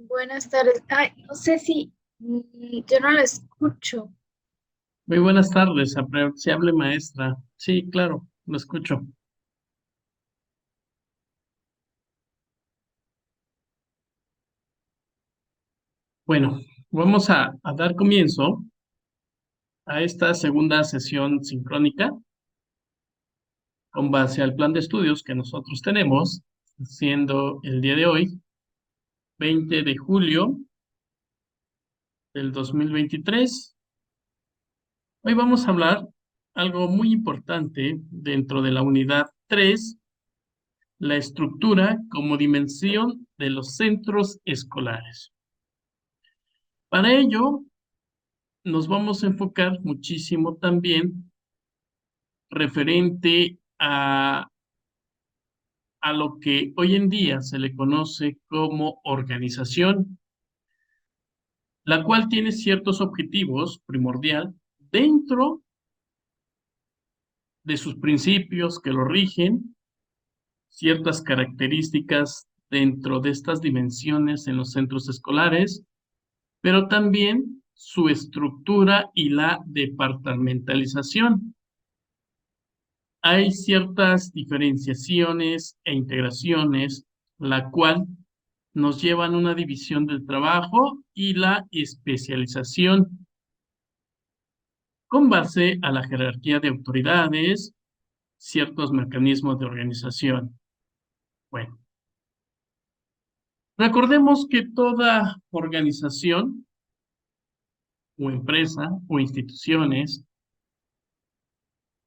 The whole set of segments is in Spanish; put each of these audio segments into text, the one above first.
Buenas tardes. Ay, no sé si yo no la escucho. Muy buenas tardes, apreciable maestra. Sí, claro, lo escucho. Bueno, vamos a dar comienzo a esta segunda sesión sincrónica con base al plan de estudios que nosotros tenemos, siendo el día de hoy, 20 de julio del 2023. Hoy vamos a hablar algo muy importante dentro de la unidad 3, la estructura como dimensión de los centros escolares. Para ello, nos vamos a enfocar muchísimo también referente a lo que hoy en día se le conoce como organización, la cual tiene ciertos objetivos primordial dentro de sus principios que lo rigen, ciertas características dentro de estas dimensiones en los centros escolares, pero también su estructura y la departamentalización. Hay ciertas diferenciaciones e integraciones, la cual nos llevan a una división del trabajo y la especialización con base a la jerarquía de autoridades, ciertos mecanismos de organización. Bueno, recordemos que toda organización o empresa o instituciones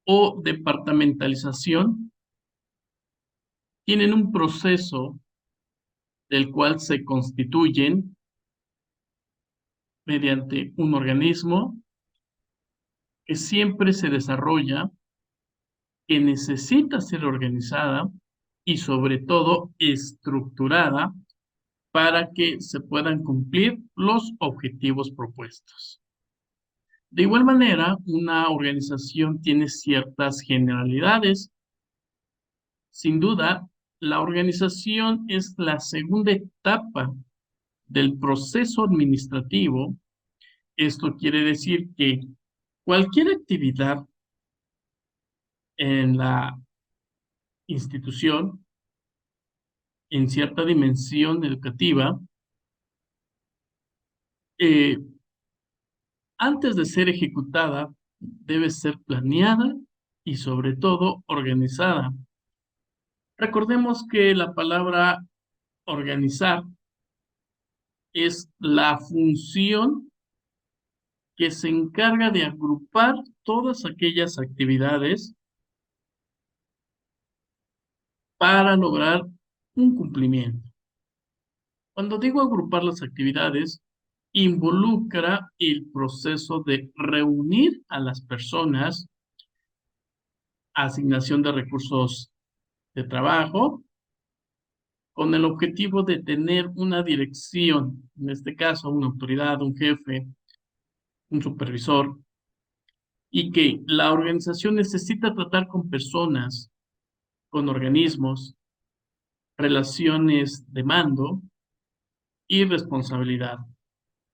o departamentalización tienen un proceso del cual se constituyen mediante un organismo que siempre se desarrolla, que necesita ser organizada y sobre todo estructurada para que se puedan cumplir los objetivos propuestos. De igual manera, una organización tiene ciertas generalidades. Sin duda, la organización es la segunda etapa del proceso administrativo. Esto quiere decir que cualquier actividad en la institución, en cierta dimensión educativa, eh, antes de ser ejecutada, debe ser planeada y sobre todo organizada. Recordemos que la palabra organizar es la función que se encarga de agrupar todas aquellas actividades para lograr un cumplimiento. Cuando digo agrupar las actividades, involucra el proceso de reunir a las personas, asignación de recursos de trabajo, con el objetivo de tener una dirección, en este caso una autoridad, un jefe, un supervisor, y que la organización necesita tratar con personas, con organismos, relaciones de mando y responsabilidad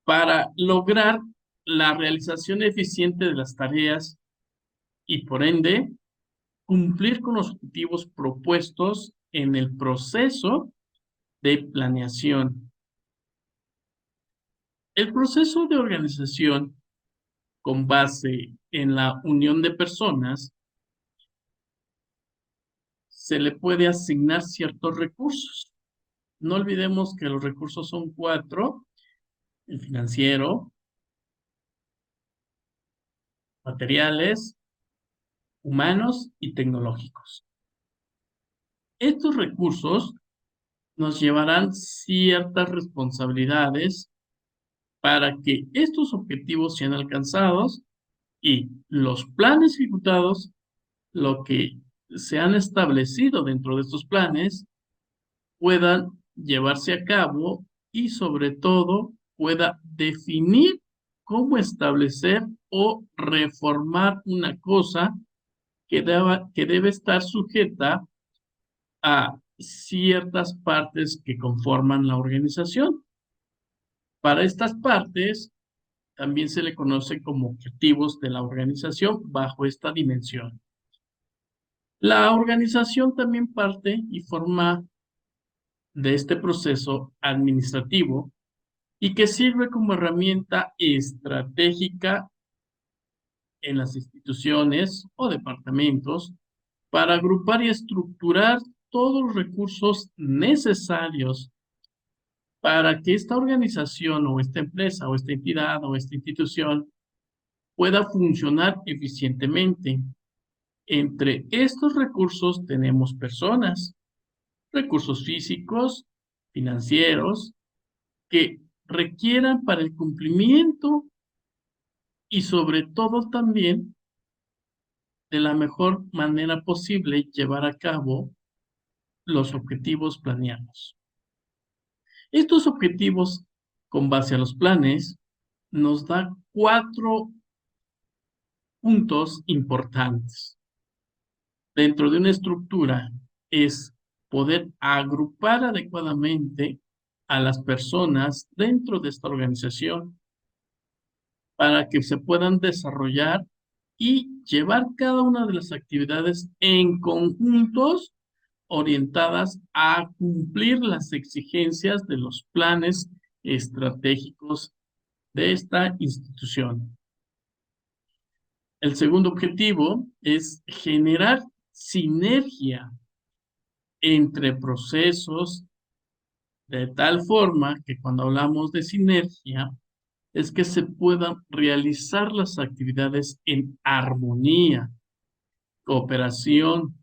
para lograr la realización eficiente de las tareas y por ende cumplir con los objetivos propuestos en el proceso de planeación. El proceso de organización con base en la unión de personas se le puede asignar ciertos recursos. No olvidemos que los recursos son cuatro: el financiero, materiales, humanos y tecnológicos. Estos recursos nos llevarán ciertas responsabilidades para que estos objetivos sean alcanzados y los planes ejecutados, lo que se han establecido dentro de estos planes, puedan llevarse a cabo y sobre todo pueda definir cómo establecer o reformar una cosa que debe estar sujeta a ciertas partes que conforman la organización. Para estas partes también se le conoce como objetivos de la organización bajo esta dimensión. La organización también parte y forma de este proceso administrativo y que sirve como herramienta estratégica en las instituciones o departamentos para agrupar y estructurar todos los recursos necesarios para que esta organización o esta empresa o esta entidad o esta institución pueda funcionar eficientemente. Entre estos recursos tenemos personas, recursos físicos, financieros, que requieran para el cumplimiento y sobre todo también de la mejor manera posible llevar a cabo los objetivos planeados. Estos objetivos, con base a los planes, nos da 4 puntos importantes. Dentro de una estructura es poder agrupar adecuadamente a las personas dentro de esta organización para que se puedan desarrollar y llevar cada una de las actividades en conjuntos orientadas a cumplir las exigencias de los planes estratégicos de esta institución. El segundo objetivo es generar sinergia entre procesos de tal forma que cuando hablamos de sinergia es que se puedan realizar las actividades en armonía, cooperación,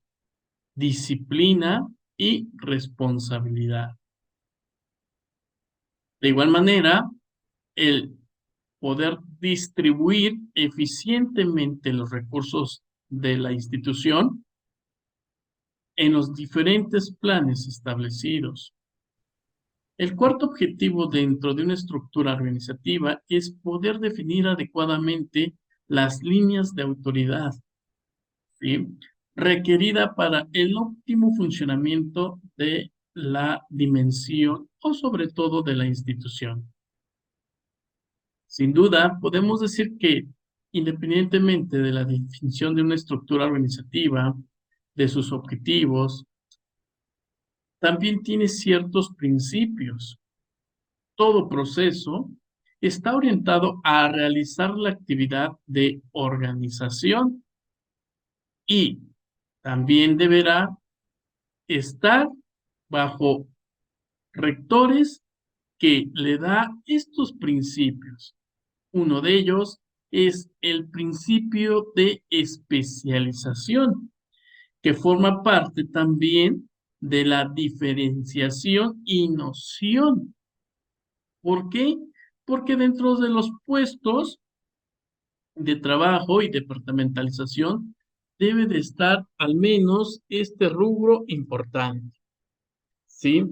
disciplina y responsabilidad. De igual manera, el poder distribuir eficientemente los recursos de la institución en los diferentes planes establecidos. El cuarto objetivo dentro de una estructura organizativa es poder definir adecuadamente las líneas de autoridad, ¿sí?, requerida para el óptimo funcionamiento de la dimensión o sobre todo de la institución. Sin duda, podemos decir que independientemente de la definición de una estructura organizativa, de sus objetivos, también tiene ciertos principios. Todo proceso está orientado a realizar la actividad de organización y también deberá estar bajo rectores que le da estos principios. Uno de ellos es el principio de especialización, que forma parte también de la diferenciación y noción. ¿Por qué? Porque dentro de los puestos de trabajo y departamentalización debe de estar al menos este rubro importante, ¿sí?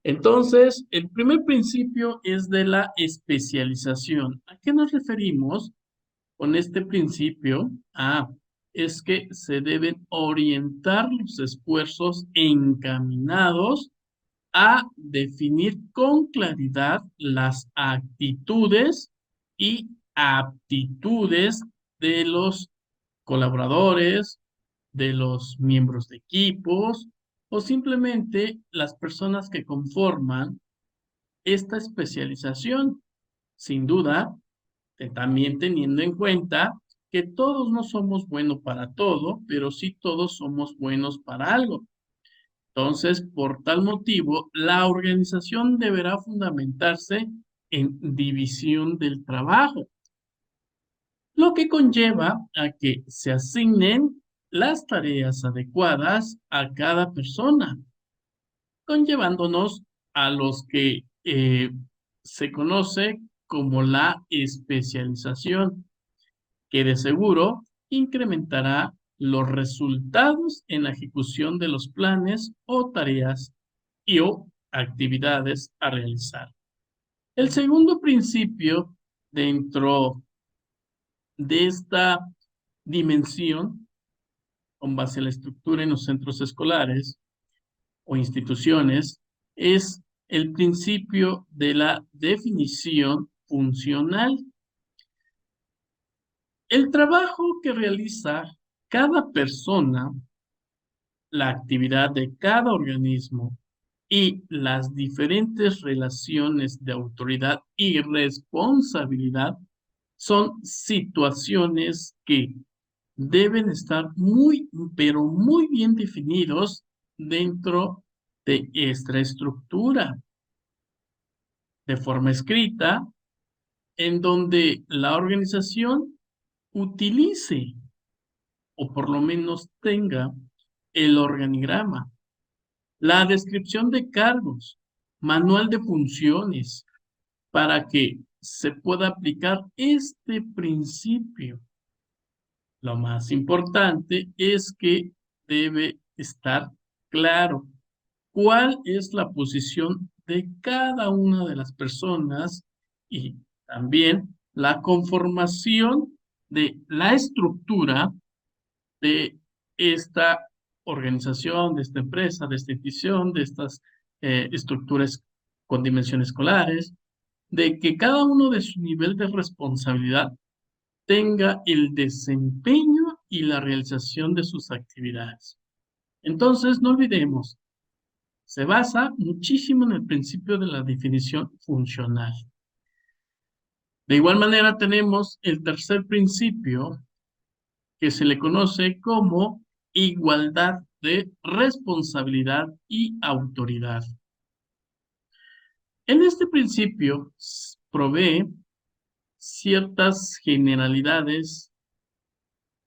Entonces, el primer principio es de la especialización. ¿A qué nos referimos con este principio? Es que se deben orientar los esfuerzos encaminados a definir con claridad las actitudes y aptitudes de los colaboradores, de los miembros de equipos o simplemente las personas que conforman esta especialización. Sin duda, también teniendo en cuenta que todos no somos buenos para todo, pero sí todos somos buenos para algo. Entonces, por tal motivo, la organización deberá fundamentarse en división del trabajo, lo que conlleva a que se asignen las tareas adecuadas a cada persona, conllevándonos a los que se conoce como la especialización, que de seguro incrementará los resultados en la ejecución de los planes o tareas y o actividades a realizar. El segundo principio dentro de esta dimensión, con base en la estructura en los centros escolares o instituciones, es el principio de la definición funcional. El trabajo que realiza cada persona, la actividad de cada organismo y las diferentes relaciones de autoridad y responsabilidad son situaciones que deben estar muy, pero muy bien definidos dentro de esta estructura, de forma escrita, en donde la organización utilice o por lo menos tenga el organigrama, la descripción de cargos, manual de funciones, para que se pueda aplicar este principio. Lo más importante es que debe estar claro cuál es la posición de cada una de las personas y también la conformación de la estructura de esta organización, de esta empresa, de esta institución, de estas estructuras con dimensiones escolares, de que cada uno de su nivel de responsabilidad tenga el desempeño y la realización de sus actividades. Entonces, no olvidemos, se basa muchísimo en el principio de la definición funcional. De igual manera, tenemos el tercer principio que se le conoce como igualdad de responsabilidad y autoridad. En este principio provee ciertas generalidades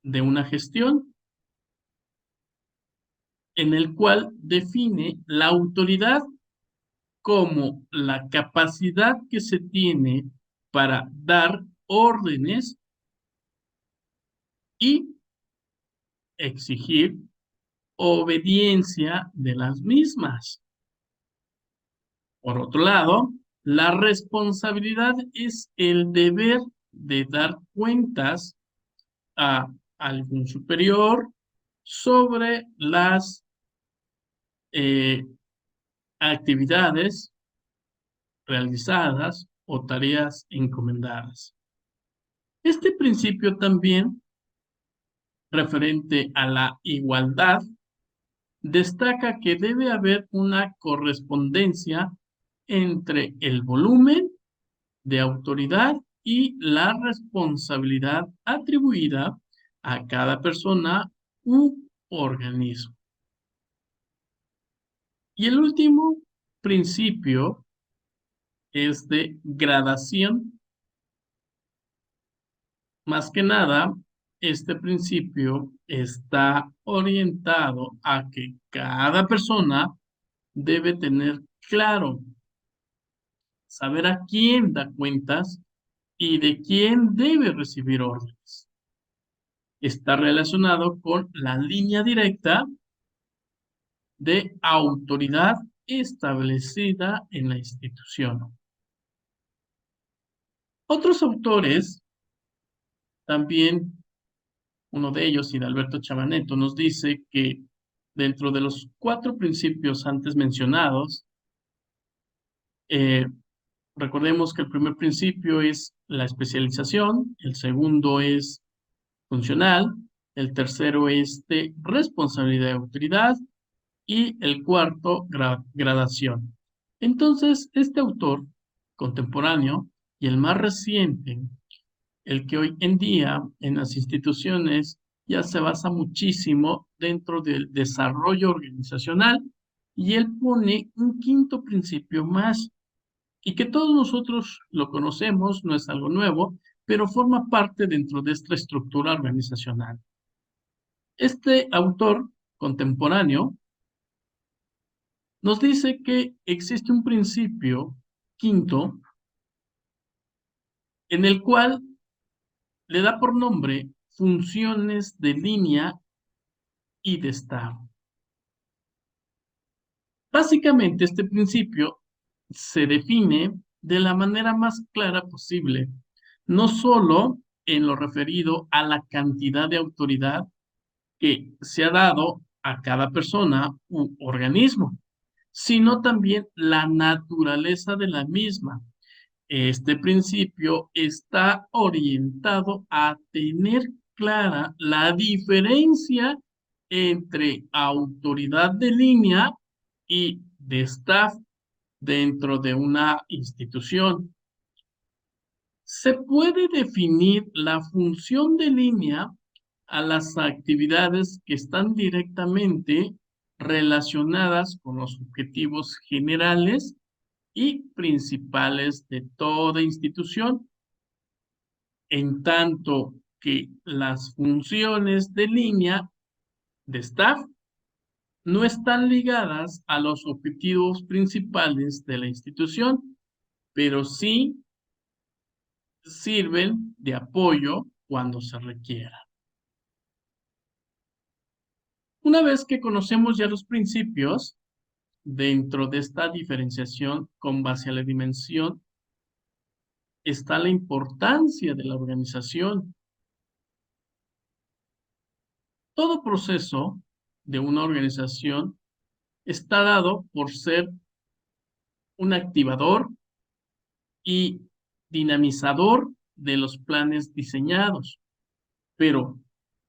de una gestión en el cual define la autoridad como la capacidad que se tiene para dar órdenes y exigir obediencia de las mismas. Por otro lado, la responsabilidad es el deber de dar cuentas a algún superior sobre las eh, actividades realizadas o tareas encomendadas. Este principio también, referente a la igualdad, destaca que debe haber una correspondencia entre el volumen de autoridad y la responsabilidad atribuida a cada persona u organismo. Y el último principio es de gradación. Más que nada, este principio está orientado a que cada persona debe tener claro, saber a quién da cuentas y de quién debe recibir órdenes. Está relacionado con la línea directa de autoridad establecida en la institución. Otros autores, también uno de ellos, Hidalberto Chavaneto, nos dice que dentro de los 4 principios antes mencionados, eh, recordemos que el primer principio es la especialización, el segundo es funcional, el tercero es de responsabilidad y autoridad y el cuarto, gradación. Entonces, este autor contemporáneo y el más reciente, el que hoy en día en las instituciones ya se basa muchísimo dentro del desarrollo organizacional, y él pone un quinto principio más, y que todos nosotros lo conocemos, no es algo nuevo, pero forma parte dentro de esta estructura organizacional. Este autor contemporáneo nos dice que existe un principio quinto en el cual le da por nombre funciones de línea y de estado. Básicamente, este principio se define de la manera más clara posible, no solo en lo referido a la cantidad de autoridad que se ha dado a cada persona u organismo, sino también la naturaleza de la misma. Este principio está orientado a tener clara la diferencia entre autoridad de línea y de staff dentro de una institución. Se puede definir la función de línea a las actividades que están directamente relacionadas con los objetivos generales y principales de toda institución, en tanto que las funciones de línea de staff no están ligadas a los objetivos principales de la institución, pero sí sirven de apoyo cuando se requiera. Una vez que conocemos ya los principios, dentro de esta diferenciación con base a la dimensión, está la importancia de la organización. Todo proceso de una organización está dado por ser un activador y dinamizador de los planes diseñados, pero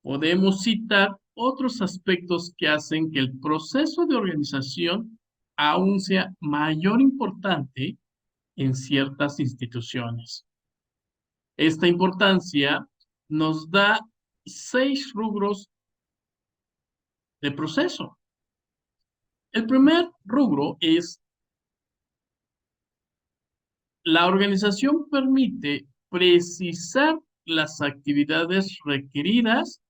podemos citar otros aspectos que hacen que el proceso de organización aún sea mayor importante en ciertas instituciones. Esta importancia nos da 6 rubros de proceso. El primer rubro es: la organización permite precisar las actividades requeridas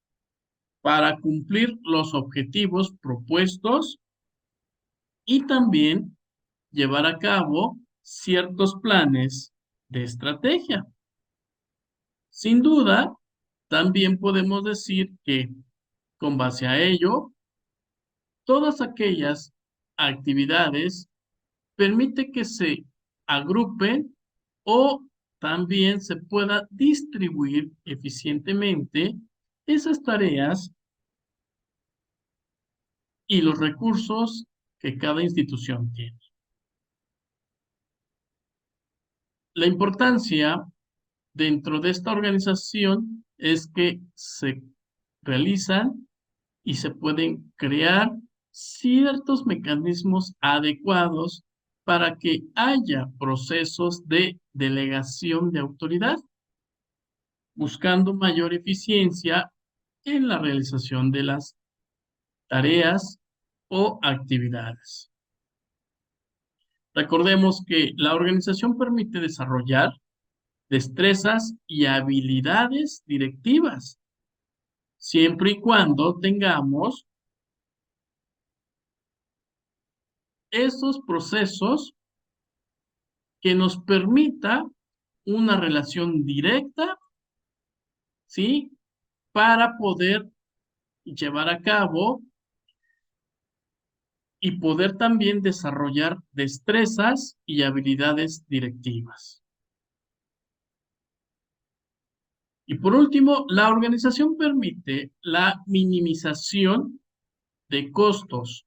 para cumplir los objetivos propuestos y también llevar a cabo ciertos planes de estrategia. Sin duda, también podemos decir que con base a ello, todas aquellas actividades permite que se agrupen o también se pueda distribuir eficientemente esas tareas y los recursos que cada institución tiene. La importancia dentro de esta organización es que se realizan y se pueden crear ciertos mecanismos adecuados para que haya procesos de delegación de autoridad, buscando mayor eficiencia en la realización de las tareas o actividades. Recordemos que la organización permite desarrollar destrezas y habilidades directivas, siempre y cuando tengamos esos procesos que nos permita una relación directa, ¿sí? Para poder llevar a cabo y poder también desarrollar destrezas y habilidades directivas. Y por último, la organización permite la minimización de costos,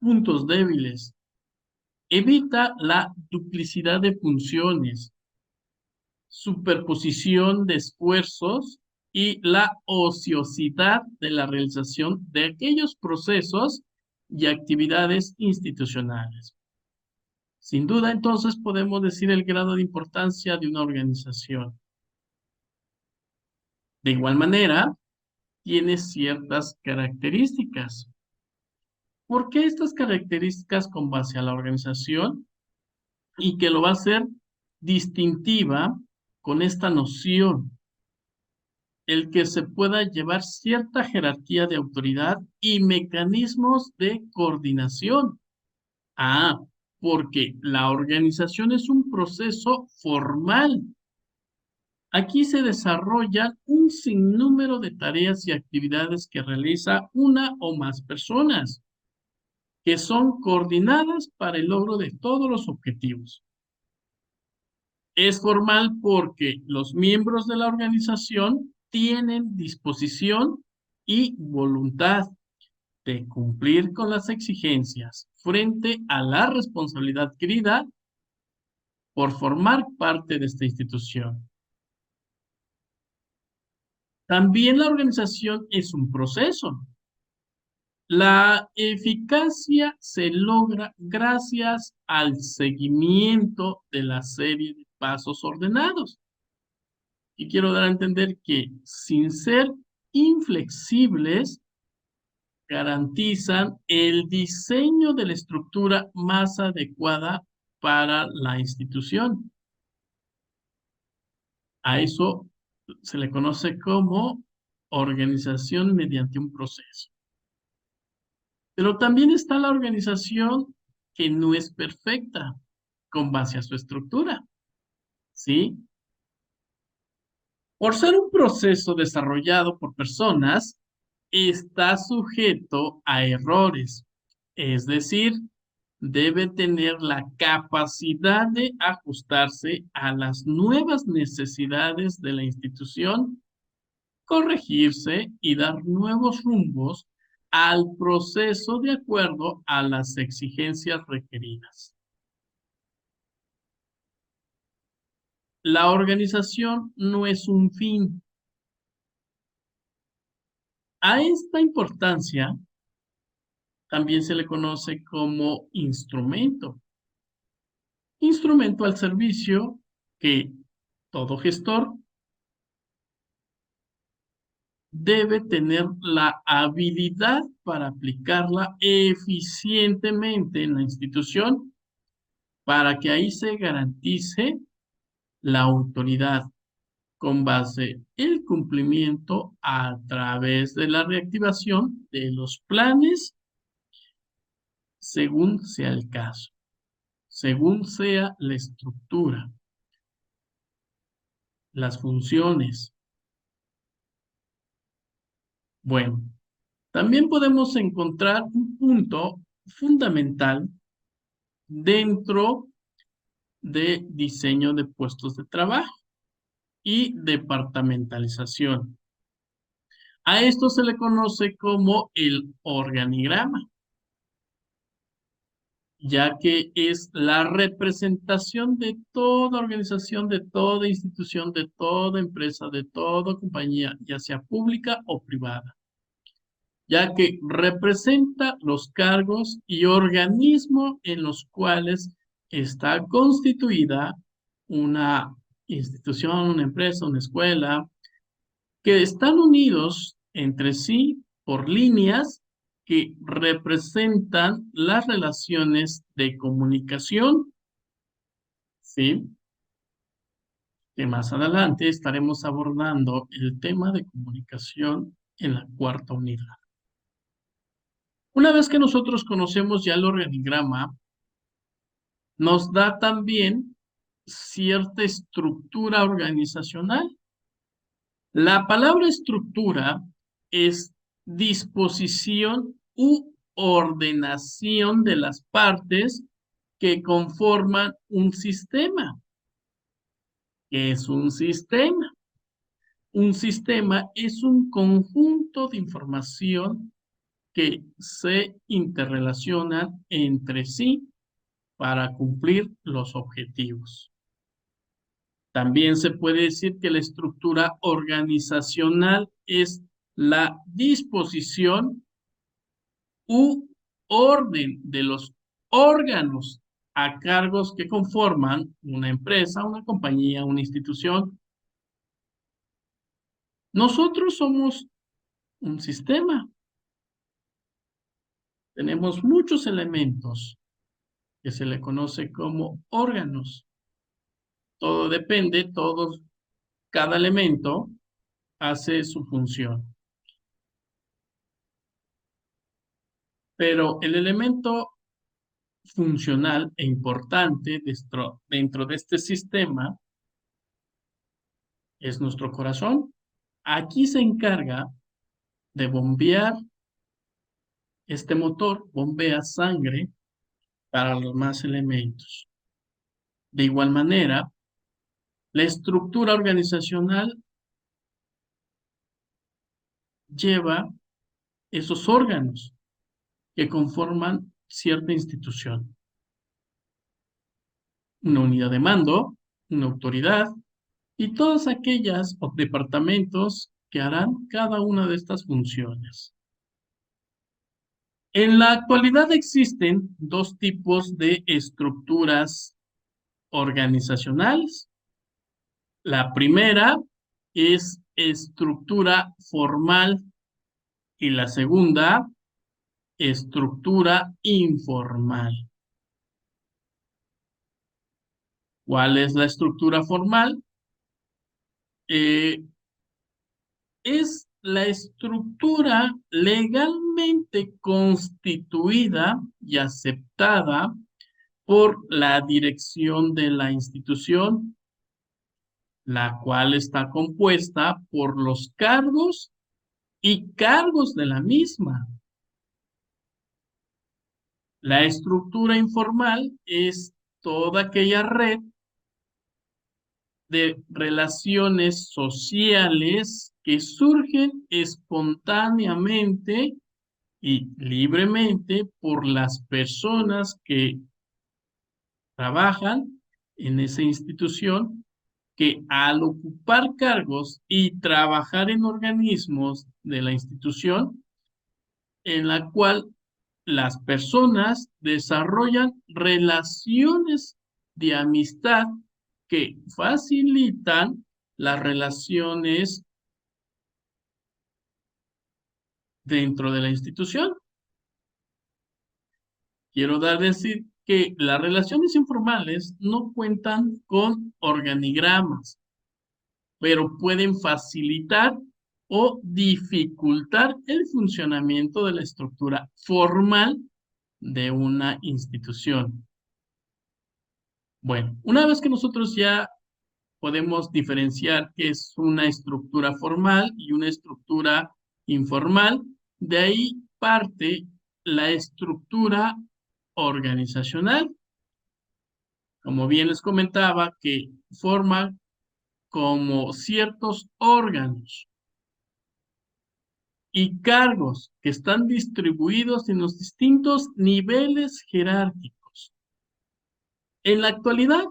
puntos débiles, evita la duplicidad de funciones, superposición de esfuerzos y la ociosidad de la realización de aquellos procesos y actividades institucionales. Sin duda, entonces, podemos decir el grado de importancia de una organización. De igual manera, tiene ciertas características. ¿Por qué estas características con base a la organización? Y que lo va a hacer distintiva con esta noción, el que se pueda llevar cierta jerarquía de autoridad y mecanismos de coordinación. Ah, porque la organización es un proceso formal. Aquí se desarrollan un sinnúmero de tareas y actividades que realiza una o más personas, que son coordinadas para el logro de todos los objetivos. Es formal porque los miembros de la organización tienen disposición y voluntad, de cumplir con las exigencias frente a la responsabilidad adquirida por formar parte de esta institución. También la organización es un proceso. La eficacia se logra gracias al seguimiento de la serie de pasos ordenados. Y quiero dar a entender que sin ser inflexibles, garantizan el diseño de la estructura más adecuada para la institución. A eso se le conoce como organización mediante un proceso. Pero también está la organización que no es perfecta con base a su estructura, ¿sí? Por ser un proceso desarrollado por personas, está sujeto a errores, es decir, debe tener la capacidad de ajustarse a las nuevas necesidades de la institución, corregirse y dar nuevos rumbos al proceso de acuerdo a las exigencias requeridas. La organización no es un fin. A esta importancia también se le conoce como instrumento. Instrumento al servicio que todo gestor debe tener la habilidad para aplicarla eficientemente en la institución para que ahí se garantice la autoridad con base en el cumplimiento a través de la reactivación de los planes según sea el caso, según sea la estructura, las funciones. Bueno, también podemos encontrar un punto fundamental dentro de diseño de puestos de trabajo y departamentalización. A esto se le conoce como el organigrama, ya que es la representación de toda organización, de toda institución, de toda empresa, de toda compañía, ya sea pública o privada, ya que representa los cargos y organismos en los cuales está constituida una institución, una empresa, una escuela, que están unidos entre sí por líneas que representan las relaciones de comunicación, ¿sí? Que más adelante estaremos abordando el tema de comunicación en la cuarta unidad. Una vez que nosotros conocemos ya el organigrama, nos da también cierta estructura organizacional. La palabra estructura es disposición u ordenación de las partes que conforman un sistema. ¿Qué es un sistema? Un sistema es un conjunto de información que se interrelacionan entre sí para cumplir los objetivos. También se puede decir que la estructura organizacional es la disposición u orden de los órganos a cargos que conforman una empresa, una compañía, una institución. Nosotros somos un sistema. Tenemos muchos elementos que se le conoce como órganos. Todo depende, cada elemento hace su función. Pero el elemento funcional e importante dentro de este sistema es nuestro corazón. Aquí se encarga de bombear, este motor bombea sangre para los demás elementos. De igual manera, la estructura organizacional lleva esos órganos que conforman cierta institución. Una unidad de mando, una autoridad y todas aquellas departamentos que harán cada una de estas funciones. En la actualidad existen dos tipos de estructuras organizacionales. La primera es estructura formal y la segunda, estructura informal. ¿Cuál es la estructura formal? Es la estructura legalmente constituida y aceptada por la dirección de la institución, la cual está compuesta por los cargos y cargos de la misma. La estructura informal es toda aquella red de relaciones sociales que surgen espontáneamente y libremente por las personas que trabajan en esa institución, que al ocupar cargos y trabajar en organismos de la institución, en la cual las personas desarrollan relaciones de amistad que facilitan las relaciones dentro de la institución. Quiero decir que las relaciones informales no cuentan con organigramas, pero pueden facilitar o dificultar el funcionamiento de la estructura formal de una institución. Bueno, una vez que nosotros ya podemos diferenciar qué es una estructura formal y una estructura informal, de ahí parte la estructura organizacional. Como bien les comentaba, que forma como ciertos órganos y cargos que están distribuidos en los distintos niveles jerárquicos. En la actualidad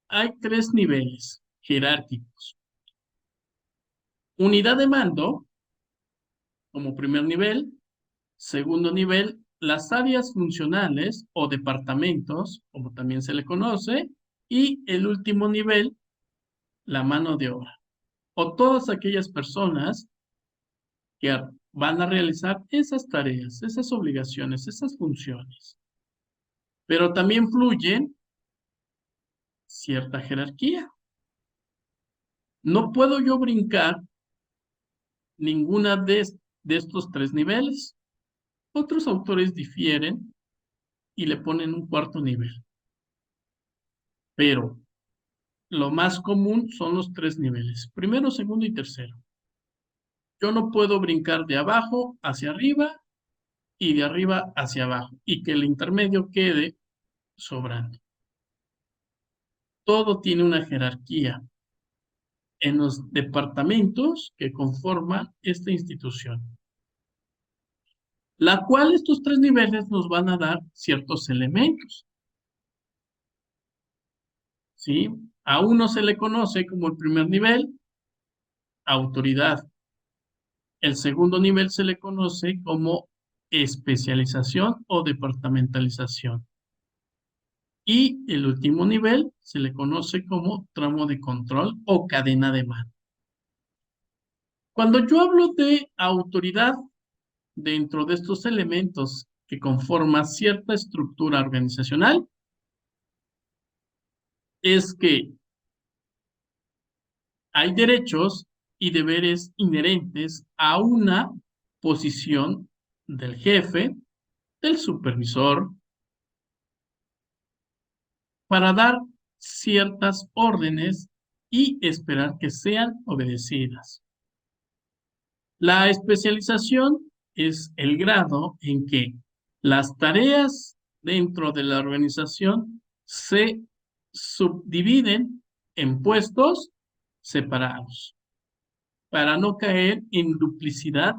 hay 3 niveles jerárquicos. Unidad de mando, como primer nivel. Segundo nivel, las áreas funcionales o departamentos, como también se le conoce. Y el último nivel, la mano de obra, o todas aquellas personas que van a realizar esas tareas, esas obligaciones, esas funciones. Pero también fluye cierta jerarquía. No puedo yo brincar ninguna de estos 3 niveles. Otros autores difieren y le ponen un cuarto nivel. Pero lo más común son los 3 niveles, primero, segundo y tercero. Yo no puedo brincar de abajo hacia arriba y de arriba hacia abajo y que el intermedio quede sobrando. Todo tiene una jerarquía en los departamentos que conforman esta institución, la cual estos 3 niveles nos van a dar ciertos elementos. ¿Sí? A uno se le conoce como el primer nivel, autoridad. El segundo nivel se le conoce como especialización o departamentalización. Y el último nivel se le conoce como tramo de control o cadena de mando. Cuando yo hablo de autoridad dentro de estos elementos que conforman cierta estructura organizacional, es que hay derechos y deberes inherentes a una posición del jefe, del supervisor, para dar ciertas órdenes y esperar que sean obedecidas. La especialización es el grado en que las tareas dentro de la organización se subdividen en puestos separados para no caer en duplicidad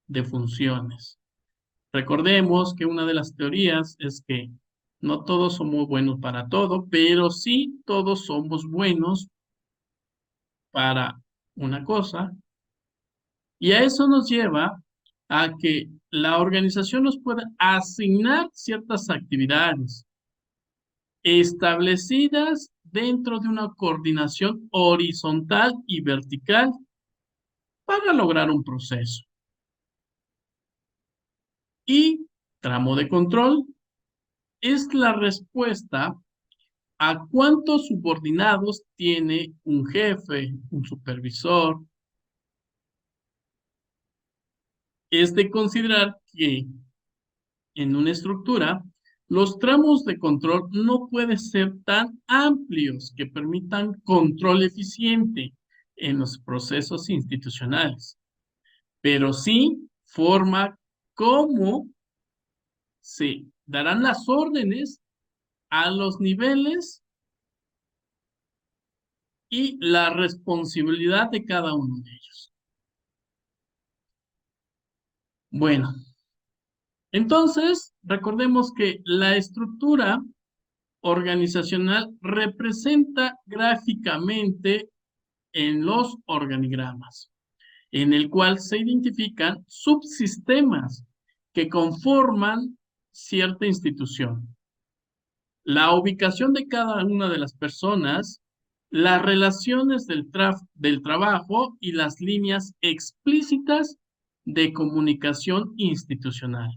de funciones. Recordemos que una de las teorías es que no todos somos buenos para todo, pero sí todos somos buenos para una cosa, y a eso nos lleva a que la organización nos pueda asignar ciertas actividades establecidas dentro de una coordinación horizontal y vertical para lograr un proceso. Y tramo de control es la respuesta a cuántos subordinados tiene un jefe, un supervisor. Es de considerar que en una estructura, los tramos de control no pueden ser tan amplios que permitan control eficiente en los procesos institucionales, pero sí forma cómo se darán las órdenes a los niveles y la responsabilidad de cada uno de ellos. Bueno, entonces recordemos que la estructura organizacional representa gráficamente en los organigramas, en el cual se identifican subsistemas que conforman cierta institución. La ubicación de cada una de las personas, las relaciones del trabajo y las líneas explícitas de comunicación institucional.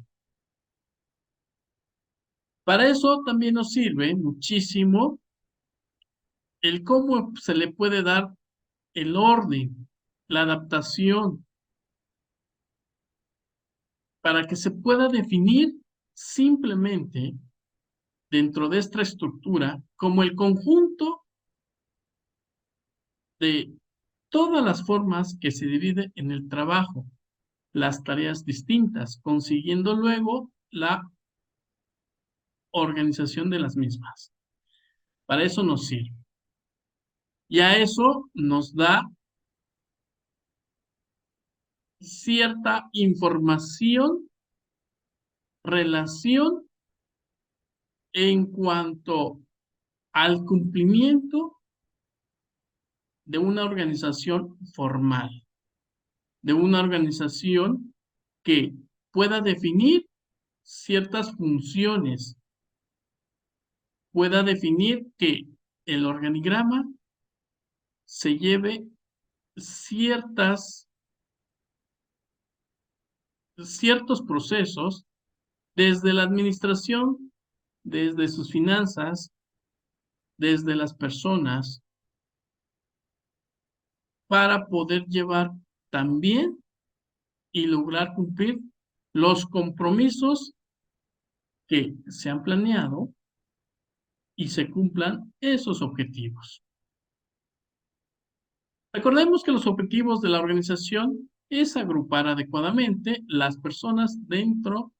Para eso también nos sirve muchísimo el cómo se le puede dar el orden, la adaptación, para que se pueda definir simplemente dentro de esta estructura como el conjunto de todas las formas que se divide en el trabajo, las tareas distintas, consiguiendo luego la organización de las mismas. Para eso nos sirve. Y a eso nos da cierta información, relación en cuanto al cumplimiento de una organización formal, de una organización que pueda definir ciertas funciones, pueda definir que el organigrama se lleve ciertos procesos desde la administración, desde sus finanzas, desde las personas, para poder llevar también y lograr cumplir los compromisos que se han planeado y se cumplan esos objetivos. Recordemos que los objetivos de la organización es agrupar adecuadamente las personas dentro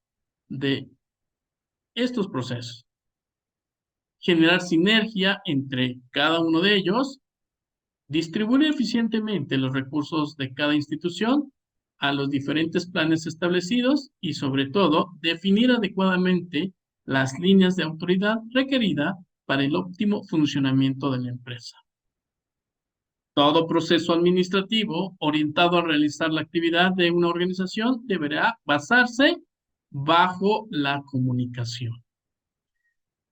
de estos procesos, generar sinergia entre cada uno de ellos, distribuir eficientemente los recursos de cada institución a los diferentes planes establecidos y, sobre todo, definir adecuadamente las líneas de autoridad requerida para el óptimo funcionamiento de la empresa. Todo proceso administrativo orientado a realizar la actividad de una organización deberá basarse bajo la comunicación.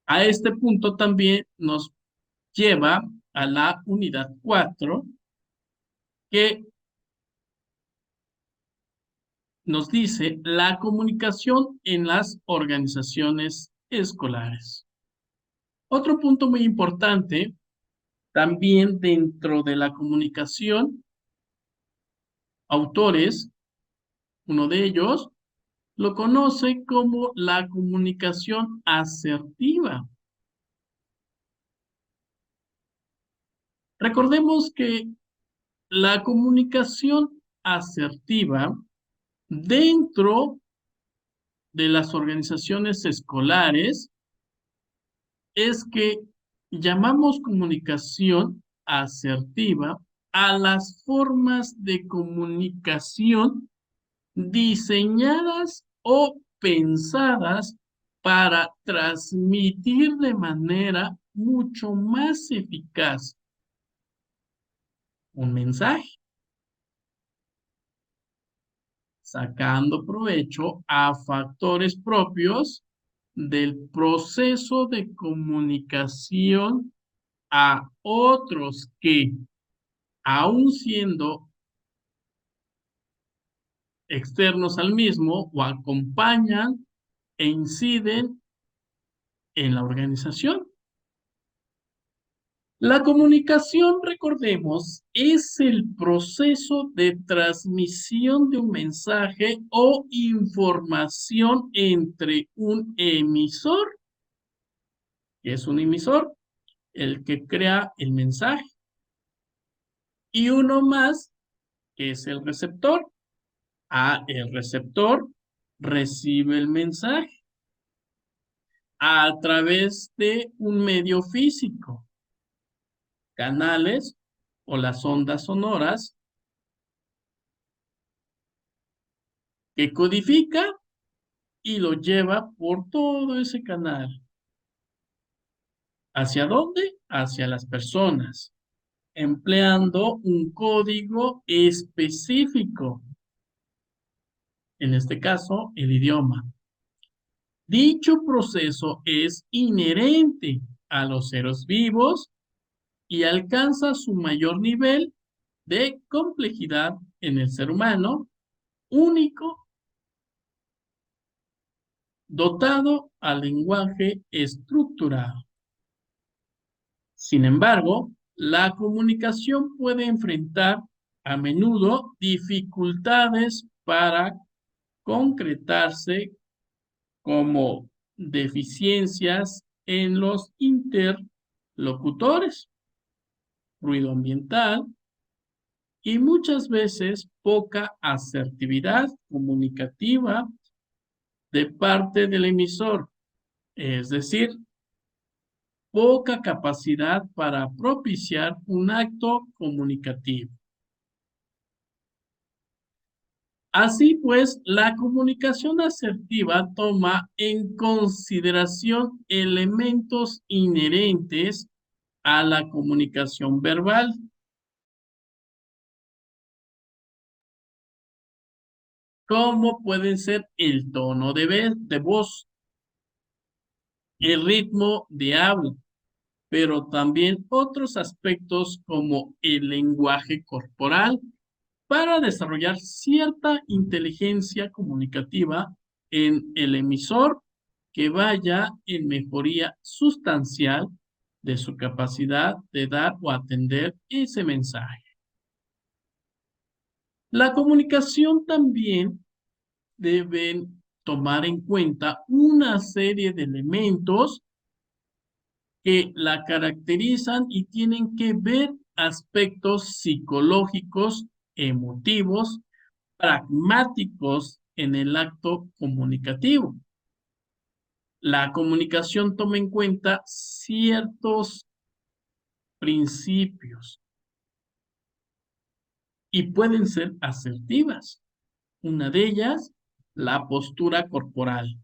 A este punto también nos lleva a la unidad 4, que nos dice la comunicación en las organizaciones escolares. Otro punto muy importante también dentro de la comunicación, autores, uno de ellos, lo conoce como la comunicación asertiva. Recordemos que la comunicación asertiva dentro de las organizaciones escolares es que llamamos comunicación asertiva a las formas de comunicación diseñadas o pensadas para transmitir de manera mucho más eficaz un mensaje, sacando provecho a factores propios del proceso de comunicación a otros que, aun siendo externos al mismo o acompañan e inciden en la organización. La comunicación, recordemos, es el proceso de transmisión de un mensaje o información entre un emisor, que es un emisor, el que crea el mensaje, y uno más, que es el receptor. El receptor recibe el mensaje a través de un medio físico, canales o las ondas sonoras que codifica y lo lleva por todo ese canal. ¿Hacia dónde? Hacia las personas, empleando un código específico, en este caso, el idioma. Dicho proceso es inherente a los seres vivos y alcanza su mayor nivel de complejidad en el ser humano, único, dotado al lenguaje estructurado. Sin embargo, la comunicación puede enfrentar a menudo dificultades para concretarse, como deficiencias en los interlocutores, ruido ambiental y muchas veces poca asertividad comunicativa de parte del emisor, es decir, poca capacidad para propiciar un acto comunicativo. Así pues, la comunicación asertiva toma en consideración elementos inherentes a la comunicación verbal, como pueden ser el tono de voz, el ritmo de habla, pero también otros aspectos como el lenguaje corporal para desarrollar cierta inteligencia comunicativa en el emisor que vaya en mejoría sustancial de su capacidad de dar o atender ese mensaje. La comunicación también deben tomar en cuenta una serie de elementos que la caracterizan y tienen que ver aspectos psicológicos, emotivos, pragmáticos en el acto comunicativo. La comunicación toma en cuenta ciertos principios y pueden ser asertivas. Una de ellas, la postura corporal.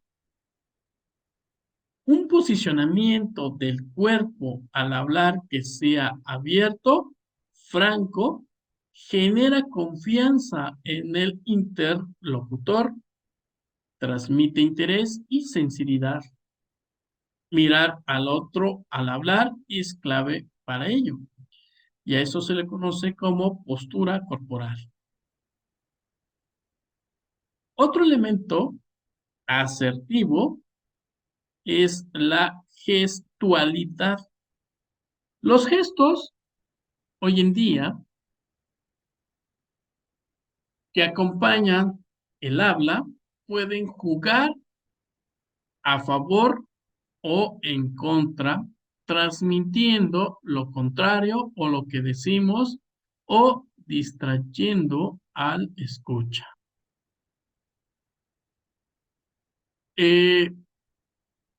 Un posicionamiento del cuerpo al hablar que sea abierto, franco, genera confianza en el interlocutor, transmite interés y sensibilidad. Mirar al otro al hablar es clave para ello, y a eso se le conoce como postura corporal. Otro elemento asertivo es la gestualidad. Los gestos hoy en día que acompañan el habla pueden jugar a favor o en contra, transmitiendo lo contrario o lo que decimos o distrayendo al escucha. Eh,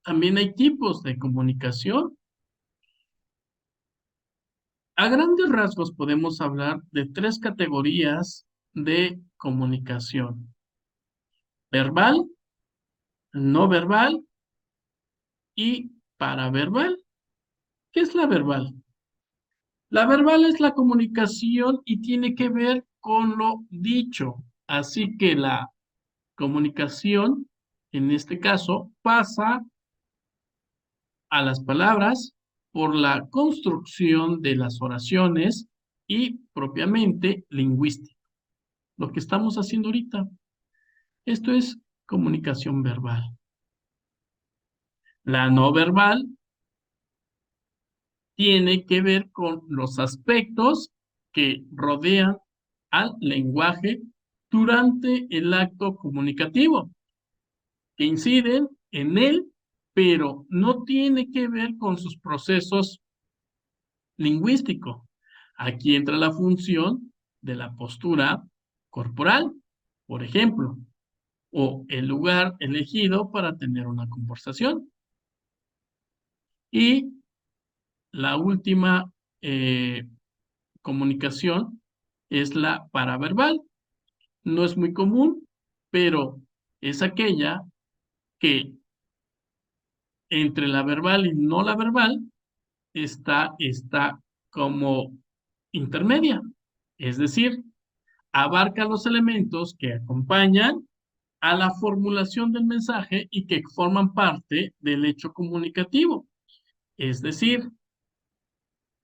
También hay tipos de comunicación. A grandes rasgos podemos hablar de tres categorías de comunicación: verbal, no verbal y paraverbal. ¿Qué es la verbal? La verbal es la comunicación y tiene que ver con lo dicho. Así que la comunicación, en este caso, pasa a las palabras por la construcción de las oraciones y propiamente lingüística. Lo que estamos haciendo ahorita. Esto es comunicación verbal. La no verbal tiene que ver con los aspectos que rodean al lenguaje durante el acto comunicativo, que inciden en él, pero no tiene que ver con sus procesos lingüísticos. Aquí entra la función de la postura corporal, por ejemplo, o el lugar elegido para tener una conversación. Y la última comunicación es la paraverbal. No es muy común, pero es aquella que entre la verbal y no la verbal está como intermedia. Es decir, abarca los elementos que acompañan a la formulación del mensaje y que forman parte del hecho comunicativo. Es decir,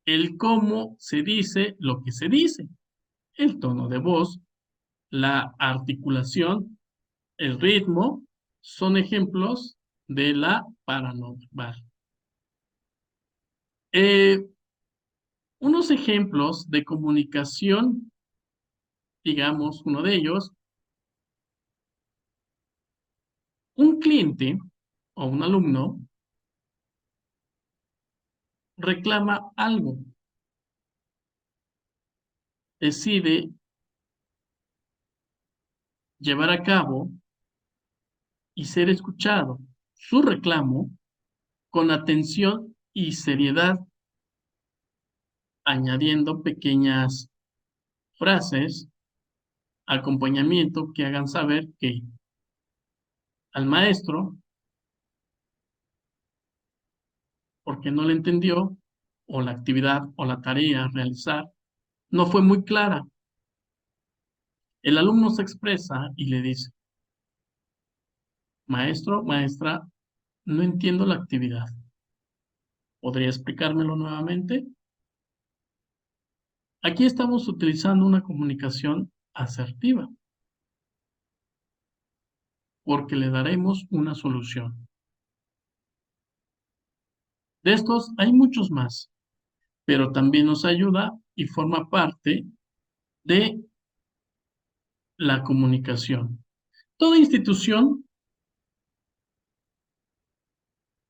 el cómo se dice lo que se dice, el tono de voz, la articulación, el ritmo, son ejemplos de la paranormal. Eh, Unos ejemplos de comunicación, digamos, uno de ellos, un cliente o un alumno reclama algo, decide llevar a cabo y ser escuchado su reclamo con atención y seriedad, añadiendo pequeñas frases, acompañamiento que hagan saber que al maestro, porque no le entendió, o la actividad o la tarea a realizar, no fue muy clara. El alumno se expresa y le dice, maestro, maestra, no entiendo la actividad. ¿Podría explicármelo nuevamente? Aquí estamos utilizando una comunicación asertiva, porque le daremos una solución. De estos hay muchos más, pero también nos ayuda y forma parte de la comunicación. Toda institución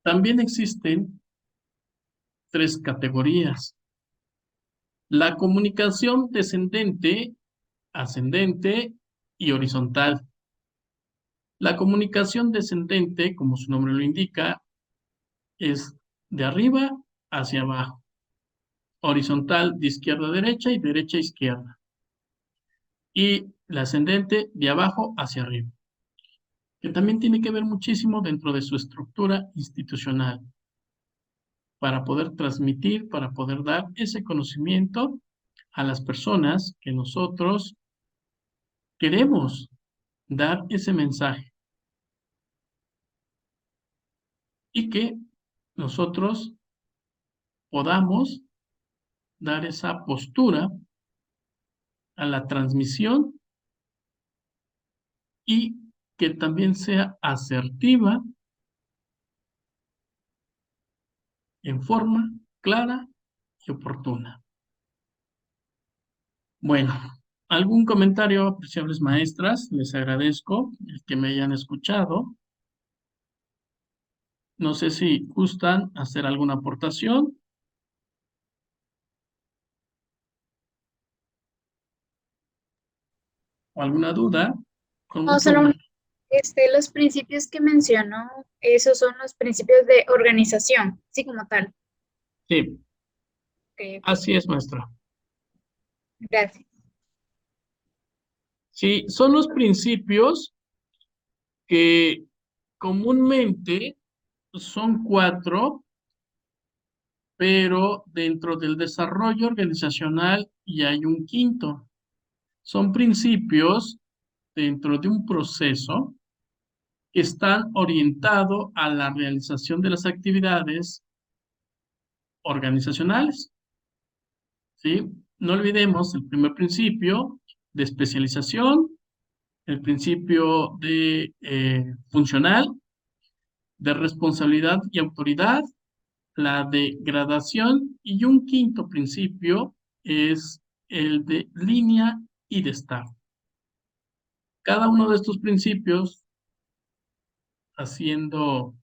también existen tres categorías. La comunicación descendente, ascendente y horizontal. La comunicación descendente, como su nombre lo indica, es de arriba hacia abajo. Horizontal de izquierda a derecha y derecha a izquierda. Y la ascendente de abajo hacia arriba, que también tiene que ver muchísimo dentro de su estructura institucional para poder transmitir, para poder dar ese conocimiento a las personas que nosotros queremos dar ese mensaje y que nosotros podamos dar esa postura a la transmisión y que también sea asertiva en forma clara y oportuna. Bueno, ¿algún comentario, apreciables maestras? Les agradezco el que me hayan escuchado. No sé si gustan hacer alguna aportación o alguna duda. Con No, mucho solo gusto. los principios que mencionó, esos son los principios de organización, sí, como tal. Sí, Ok, ok, así es, maestra. gracias. Sí, son los principios que comúnmente son 4, pero dentro del desarrollo organizacional ya hay un quinto. Son principios dentro de un proceso que están orientados a la realización de las actividades organizacionales, ¿sí? No olvidemos el primer principio de especialización, el principio de funcional, de responsabilidad y autoridad, la de gradación y un quinto principio es el de línea y de estado. Cada uno de estos principios haciendo,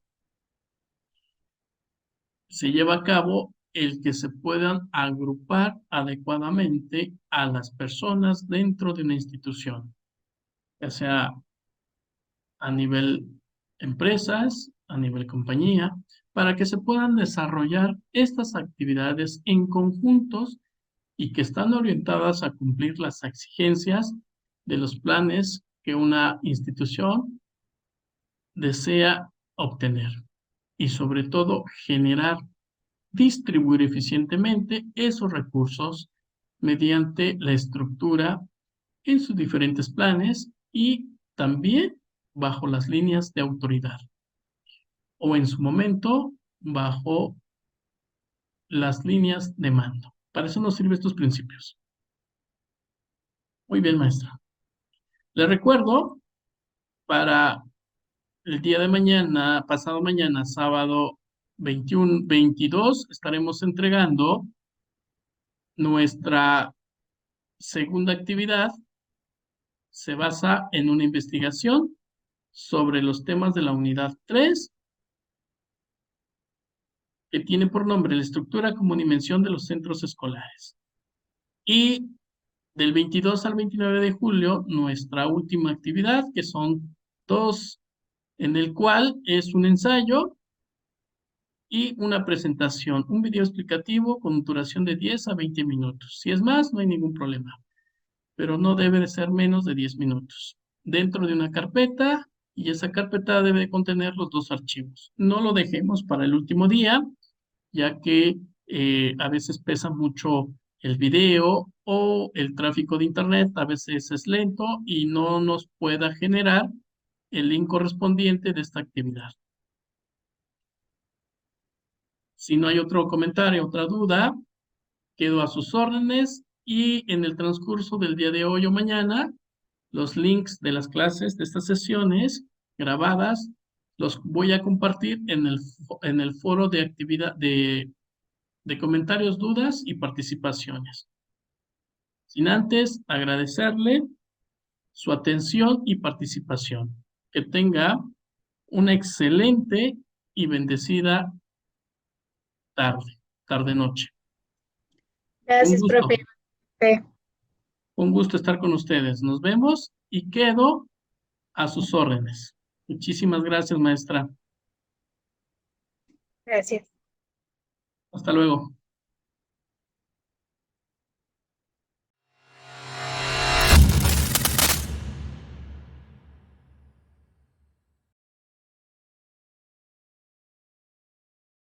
se lleva a cabo el que se puedan agrupar adecuadamente a las personas dentro de una institución, ya sea a nivel empresas, a nivel compañía, para que se puedan desarrollar estas actividades en conjuntos y que están orientadas a cumplir las exigencias de los planes que una institución desea obtener y sobre todo generar, distribuir eficientemente esos recursos mediante la estructura en sus diferentes planes y también bajo las líneas de autoridad o en su momento bajo las líneas de mando. Para eso nos sirven estos principios. Muy bien, maestra. Le recuerdo, para el día de mañana, pasado mañana, sábado 21, 22, estaremos entregando nuestra segunda actividad. Se basa en una investigación sobre los temas de la unidad 3, que tiene por nombre la estructura como dimensión de los centros escolares. Y del 22 al 29 de julio, nuestra última actividad, que son 2, en el cual es un ensayo y una presentación, un video explicativo con duración de 10 a 20 minutos. Si es más, no hay ningún problema, pero no debe de ser menos de 10 minutos. Dentro de una carpeta, y esa carpeta debe de contener los 2 archivos. No lo dejemos para el último día, ya que a veces pesa mucho el video o el tráfico de internet, a veces es lento y no nos pueda generar el link correspondiente de esta actividad. Si no hay otro comentario, otra duda, quedo a sus órdenes y en el transcurso del día de hoy o mañana, los links de las clases de estas sesiones grabadas los voy a compartir en el foro de actividad de comentarios, dudas y participaciones. Sin antes agradecerle su atención y participación. Que tenga una excelente y bendecida tarde-noche. Un Gracias, gusto, profe. un gusto estar con ustedes. Nos vemos y quedo a sus órdenes. Muchísimas gracias, maestra. Gracias. Hasta luego.